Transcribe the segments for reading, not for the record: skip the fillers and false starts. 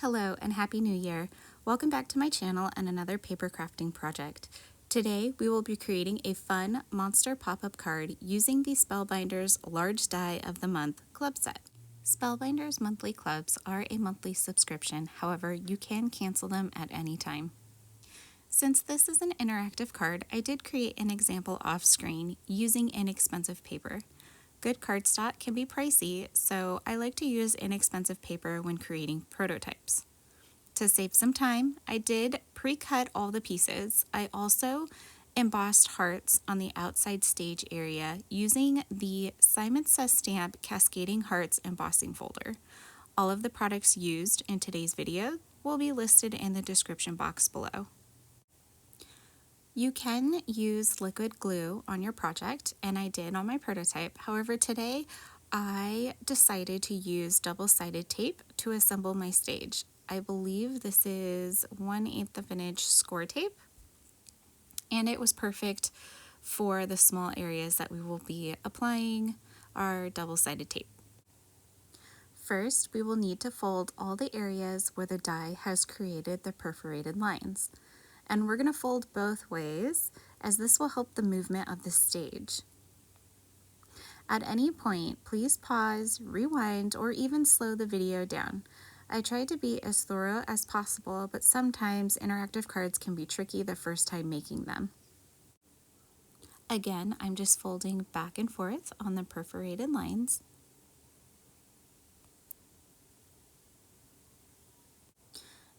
Hello and Happy New Year! Welcome back to my channel and another paper crafting project. Today we will be creating a fun monster pop-up card using the Spellbinders Large Die of the Month club set. Spellbinders monthly clubs are a monthly subscription, however you can cancel them at any time. Since this is an interactive card, I did create an example off screen using inexpensive paper. Good cardstock can be pricey, so I like to use inexpensive paper when creating prototypes. To save some time, I did pre-cut all the pieces. I also embossed hearts on the outside stage area using the Simon Says Stamp Cascading Hearts embossing folder. All of the products used in today's video will be listed in the description box below. You can use liquid glue on your project, and I did on my prototype. However, today I decided to use double-sided tape to assemble my stage. I believe this is 1/8 of an inch score tape, and it was perfect for the small areas that we will be applying our double-sided tape. First, we will need to fold all the areas where the die has created the perforated lines. And we're going to fold both ways, as this will help the movement of the stage. At any point, please pause, rewind, or even slow the video down. I tried to be as thorough as possible, but sometimes interactive cards can be tricky the first time making them. Again, I'm just folding back and forth on the perforated lines.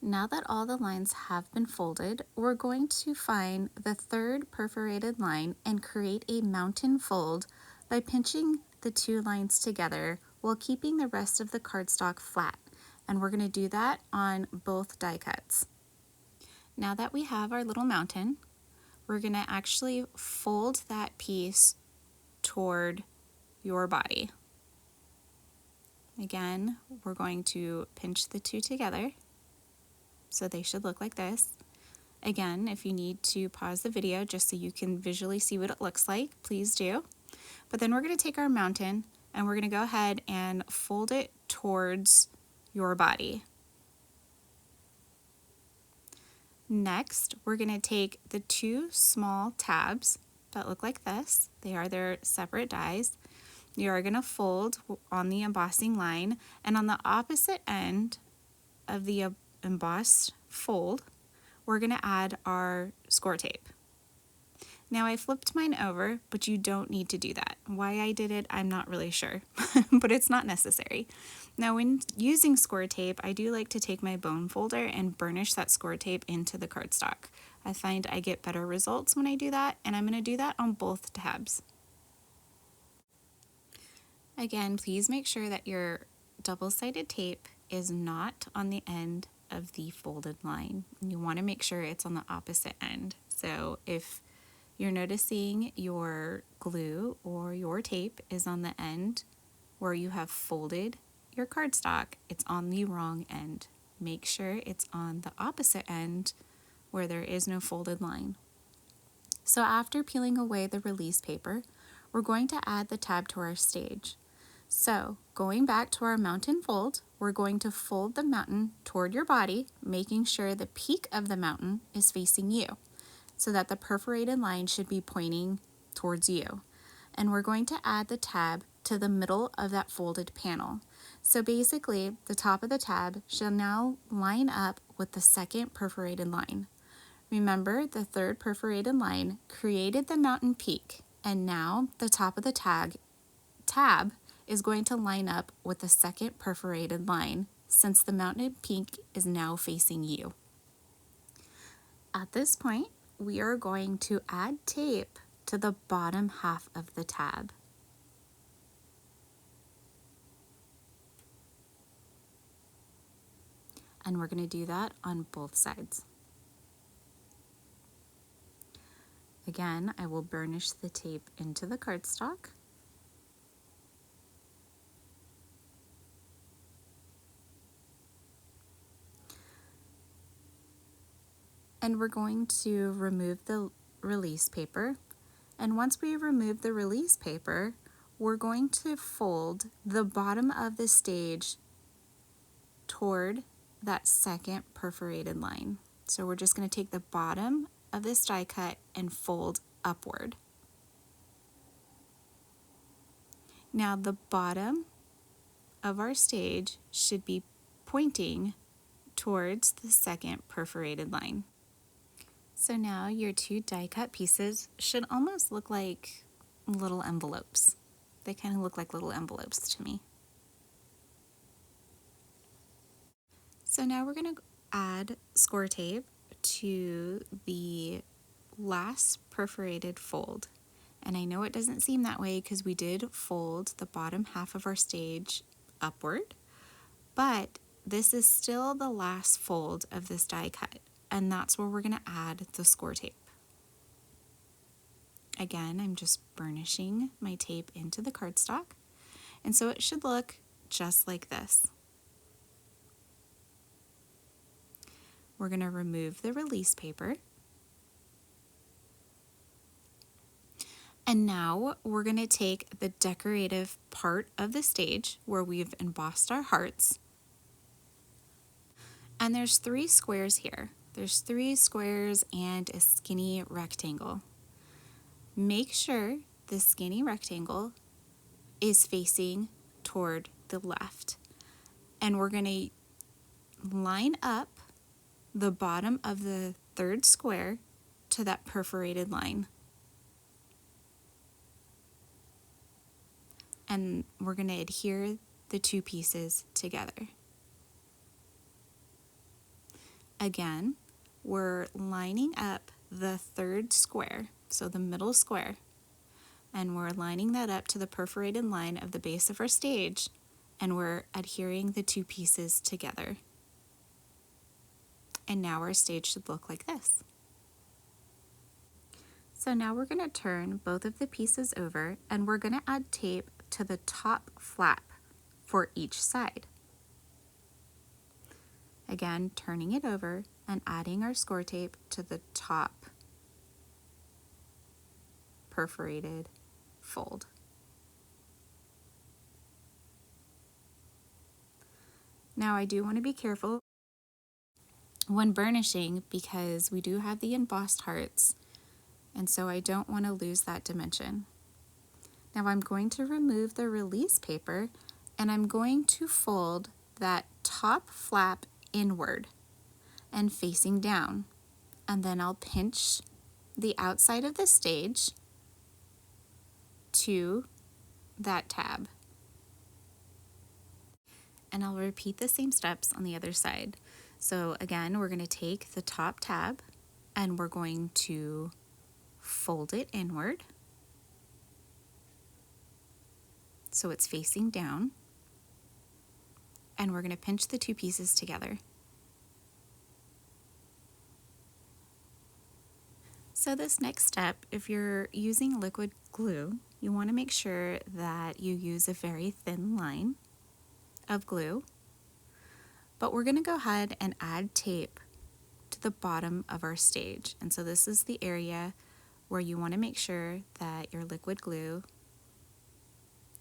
Now that all the lines have been folded, we're going to find the third perforated line and create a mountain fold by pinching the two lines together while keeping the rest of the cardstock flat. And we're going to do that on both die cuts. Now that we have our little mountain, we're going to actually fold that piece toward your body. Again, we're going to pinch the two together. So they should look like this. Again, if you need to pause the video just so you can visually see what it looks like, please do. But then we're going to take our mountain and we're going to go ahead and fold it towards your body. Next, we're going to take the two small tabs that look like this. They are their separate dies. You are going to fold on the embossing line, and on the opposite end of the embossed fold, we're going to add our score tape. Now I flipped mine over, but you don't need to do that. Why I did it, I'm not really sure, but it's not necessary. Now when using score tape, I do like to take my bone folder and burnish that score tape into the cardstock. I find I get better results when I do that, and I'm going to do that on both tabs. Again, please make sure that your double-sided tape is not on the end of the folded line. You want to make sure it's on the opposite end. So if you're noticing your glue or your tape is on the end where you have folded your cardstock, it's on the wrong end. Make sure it's on the opposite end where there is no folded line. So after peeling away the release paper, we're going to add the tab to our stage. So going back to our mountain fold, we're going to fold the mountain toward your body, making sure the peak of the mountain is facing you, so that the perforated line should be pointing towards you. And we're going to add the tab to the middle of that folded panel. So basically, the top of the tab shall now line up with the second perforated line. Remember, the third perforated line created the mountain peak, and now the top of the tab is going to line up with the second perforated line, since the mountain peak is now facing you. At this point, we are going to add tape to the bottom half of the tab. And we're going to do that on both sides. Again, I will burnish the tape into the cardstock. And we're going to remove the release paper. And once we remove the release paper, we're going to fold the bottom of the stage toward that second perforated line. So we're just going to take the bottom of this die cut and fold upward. Now the bottom of our stage should be pointing towards the second perforated line. So now your two die cut pieces should almost look like little envelopes. They kind of look like little envelopes to me. So now we're going to add score tape to the last perforated fold. And I know it doesn't seem that way because we did fold the bottom half of our stage upward, but this is still the last fold of this die cut, and that's where we're going to add the score tape. Again, I'm just burnishing my tape into the cardstock, and so it should look just like this. We're going to remove the release paper. And now we're going to take the decorative part of the stage where we've embossed our hearts. And there's 3 squares here. There's 3 squares and a skinny rectangle. Make sure the skinny rectangle is facing toward the left. And we're going to line up the bottom of the 3rd square to that perforated line. And we're going to adhere the 2 pieces together. Again, we're lining up the 3rd square, so the middle square, and we're lining that up to the perforated line of the base of our stage, and we're adhering the 2 pieces together. And now our stage should look like this. So now we're going to turn both of the pieces over, and we're going to add tape to the top flap for each side. Again, turning it over and adding our score tape to the top perforated fold. Now I do want to be careful when burnishing because we do have the embossed hearts, and so I don't want to lose that dimension. Now I'm going to remove the release paper and I'm going to fold that top flap inward and facing down, and then I'll pinch the outside of the stage to that tab. And I'll repeat the same steps on the other side. So again, we're going to take the top tab and we're going to fold it inward so it's facing down, and we're going to pinch the 2 pieces together. So this next step, if you're using liquid glue, you want to make sure that you use a very thin line of glue, but we're going to go ahead and add tape to the bottom of our stage. And so this is the area where you want to make sure that your liquid glue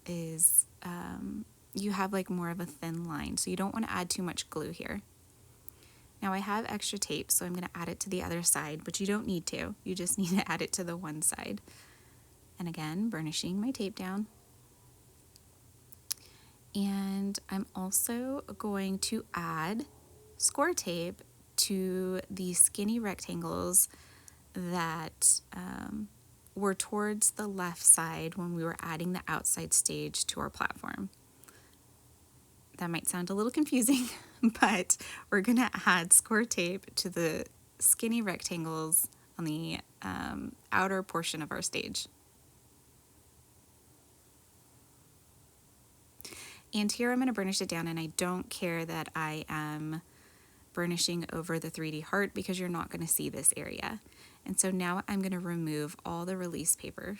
is, you have like more of a thin line, so you don't want to add too much glue here. Now I have extra tape, so I'm going to add it to the other side, but you don't need to. You just need to add it to the one side. And again, burnishing my tape down. And I'm also going to add score tape to the skinny rectangles that were towards the left side when we were adding the outside stage to our platform. That might sound a little confusing, but we're going to add score tape to the skinny rectangles on the outer portion of our stage. And here I'm going to burnish it down, and I don't care that I am burnishing over the 3D heart because you're not going to see this area. And so now I'm going to remove all the release paper.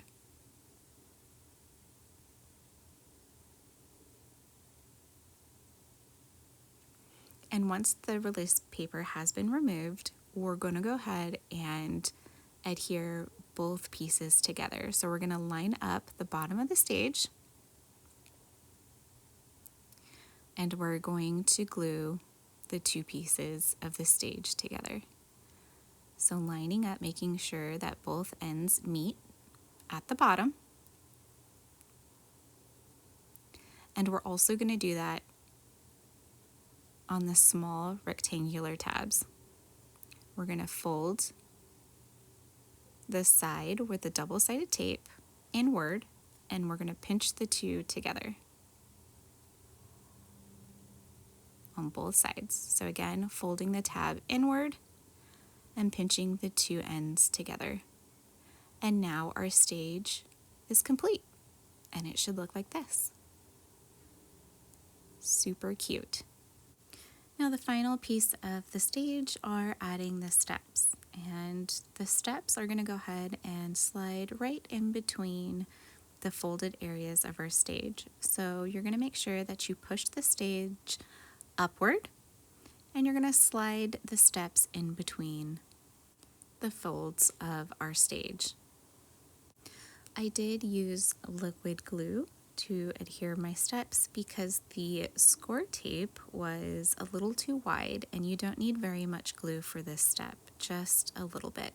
And once the release paper has been removed, we're going to go ahead and adhere both pieces together. So we're going to line up the bottom of the stage, and we're going to glue the two pieces of the stage together. So lining up, making sure that both ends meet at the bottom. And we're also going to do that on the small rectangular tabs. We're going to fold the side with the double-sided tape inward, and we're going to pinch the two together on both sides. So again, folding the tab inward and pinching the two ends together. And now our stage is complete, and it should look like this. Super cute. Now the final piece of the stage are adding the steps, and the steps are going to go ahead and slide right in between the folded areas of our stage. So you're going to make sure that you push the stage upward, and you're going to slide the steps in between the folds of our stage. I did use liquid glue to adhere my steps because the score tape was a little too wide, and you don't need very much glue for this step, just a little bit.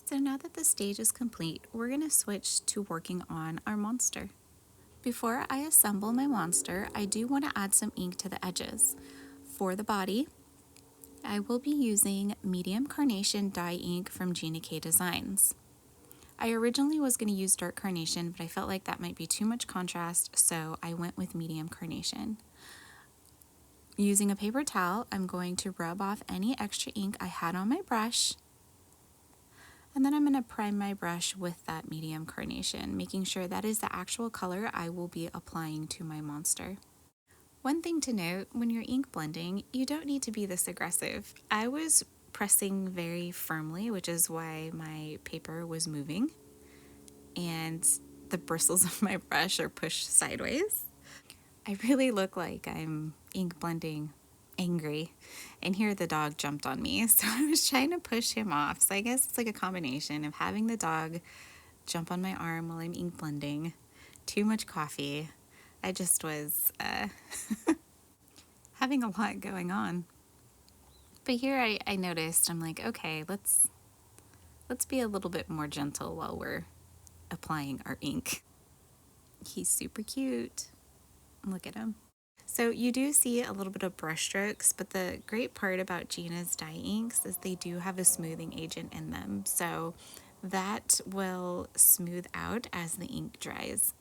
So now that the stage is complete, we're going to switch to working on our monster. Before I assemble my monster, I do want to add some ink to the edges. For the body, I will be using Medium Carnation dye ink from Gina Designs. I originally was going to use Dark Carnation, but I felt like that might be too much contrast, so I went with Medium Carnation. Using a paper towel, I'm going to rub off any extra ink I had on my brush, and then I'm going to prime my brush with that Medium Carnation, making sure that is the actual color I will be applying to my monster. One thing to note, when you're ink blending, you don't need to be this aggressive. I was pressing very firmly, which is why my paper was moving, and the bristles of my brush are pushed sideways. I really look like I'm ink blending angry, and here the dog jumped on me, so I was trying to push him off. So I guess it's like a combination of having the dog jump on my arm while I'm ink blending, too much coffee. I just was having a lot going on. But here I noticed, I'm like, okay, let's be a little bit more gentle while we're applying our ink. He's super cute. Look at him. So you do see a little bit of brush strokes, but the great part about Gina's dye inks is they do have a smoothing agent in them. So that will smooth out as the ink dries.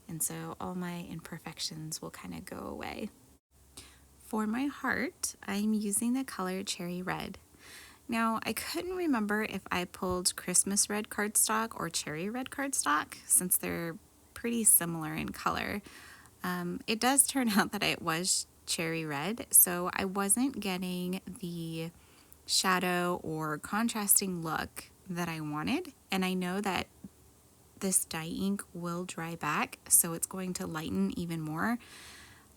And so all my imperfections will kind of go away. For my heart, I'm using the color Cherry Red. Now, I couldn't remember if I pulled Christmas red cardstock or cherry red cardstock, since they're pretty similar in color. It does turn out that it was cherry red, so I wasn't getting the shadow or contrasting look that I wanted. And I know that this dye ink will dry back, so it's going to lighten even more.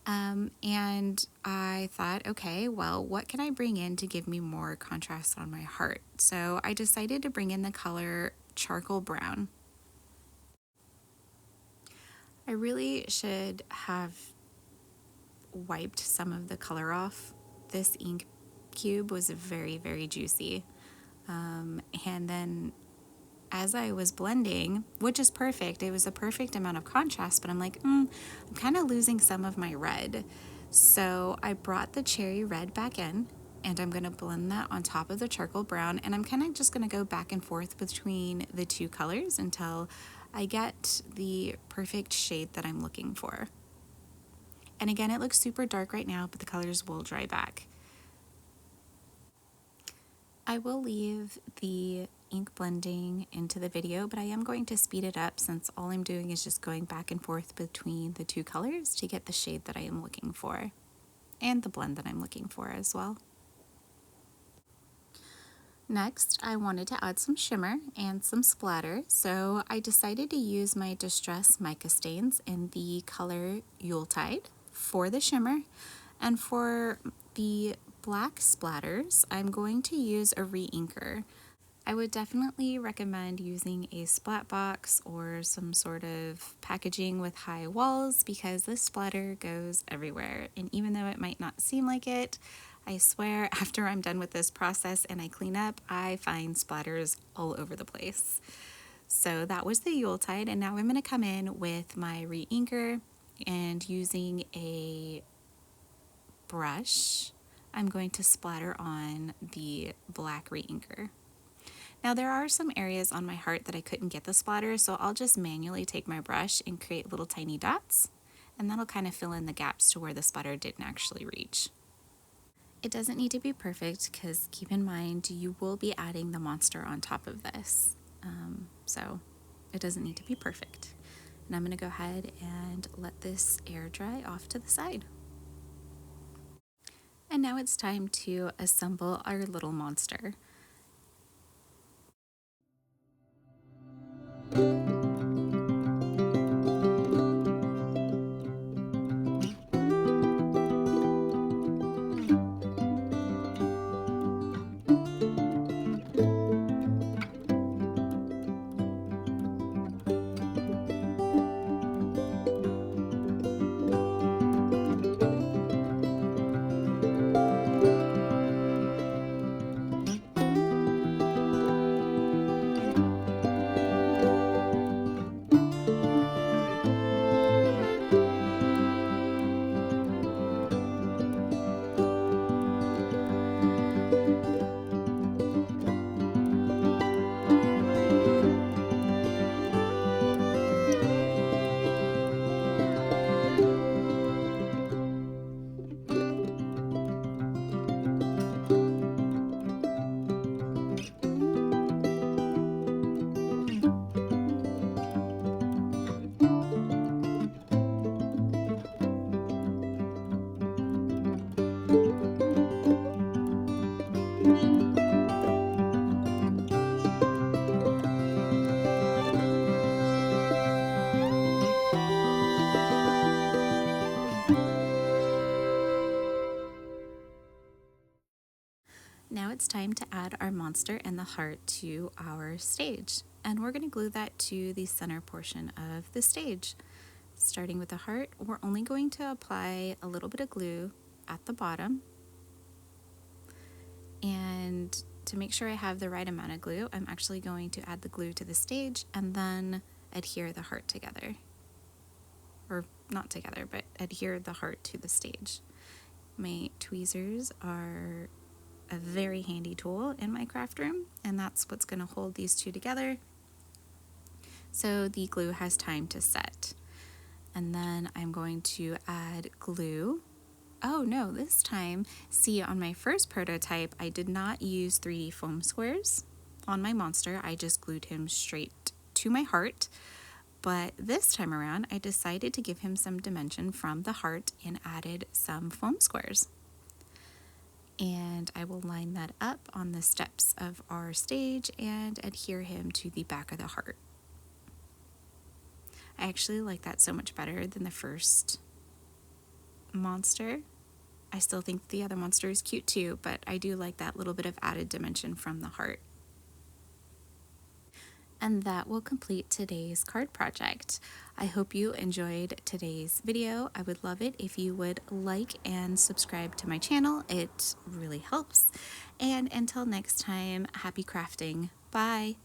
And I thought, okay, well, what can I bring in to give me more contrast on my heart? So I decided to bring in the color Charcoal Brown. I really should have wiped some of the color off. This ink cube was very, very juicy. And then as I was blending, which is perfect, it was a perfect amount of contrast, but I'm like, I'm kind of losing some of my red. So I brought the cherry red back in, and I'm going to blend that on top of the charcoal brown, and I'm kind of just going to go back and forth between the two colors until I get the perfect shade that I'm looking for. And again, it looks super dark right now, but the colors will dry back. I will leave the ink blending into the video, but I am going to speed it up since all I'm doing is just going back and forth between the two colors to get the shade that I am looking for and the blend that I'm looking for as well. Next, I wanted to add some shimmer and some splatter, so I decided to use my Distress Mica stains in the color Yuletide for the shimmer, and for the black splatters, I'm going to use a re-inker. I would definitely recommend using a splat box or some sort of packaging with high walls because this splatter goes everywhere. And even though it might not seem like it, I swear after I'm done with this process and I clean up, I find splatters all over the place. So that was the Yuletide, and now I'm going to come in with my re-inker and using a brush, I'm going to splatter on the black re-inker. Now there are some areas on my heart that I couldn't get the splatter, so I'll just manually take my brush and create little tiny dots, and that'll kind of fill in the gaps to where the splatter didn't actually reach. It doesn't need to be perfect because keep in mind you will be adding the monster on top of this, so it doesn't need to be perfect. And I'm going to go ahead and let this air dry off to the side. And now it's time to assemble our little monster. Now it's time to add our monster and the heart to our stage, and we're going to glue that to the center portion of the stage. Starting with the heart, we're only going to apply a little bit of glue at the bottom, and to make sure I have the right amount of glue, I'm actually going to add the glue to the stage and then adhere the heart together, or not together, but adhere the heart to the stage. My tweezers are a very handy tool in my craft room, and that's what's going to hold these two together so the glue has time to set. And then I'm going to add glue. Oh no, this time, see, on my first prototype I did not use 3D foam squares on my monster, I just glued him straight to my heart. But this time around I decided to give him some dimension from the heart and added some foam squares. And I will line that up on the steps of our stage and adhere him to the back of the heart. I actually like that so much better than the first monster. I still think the other monster is cute too, but I do like that little bit of added dimension from the heart. And that will complete today's card project. I hope you enjoyed today's video. I would love it if you would like and subscribe to my channel. It really helps. And until next time, happy crafting. Bye.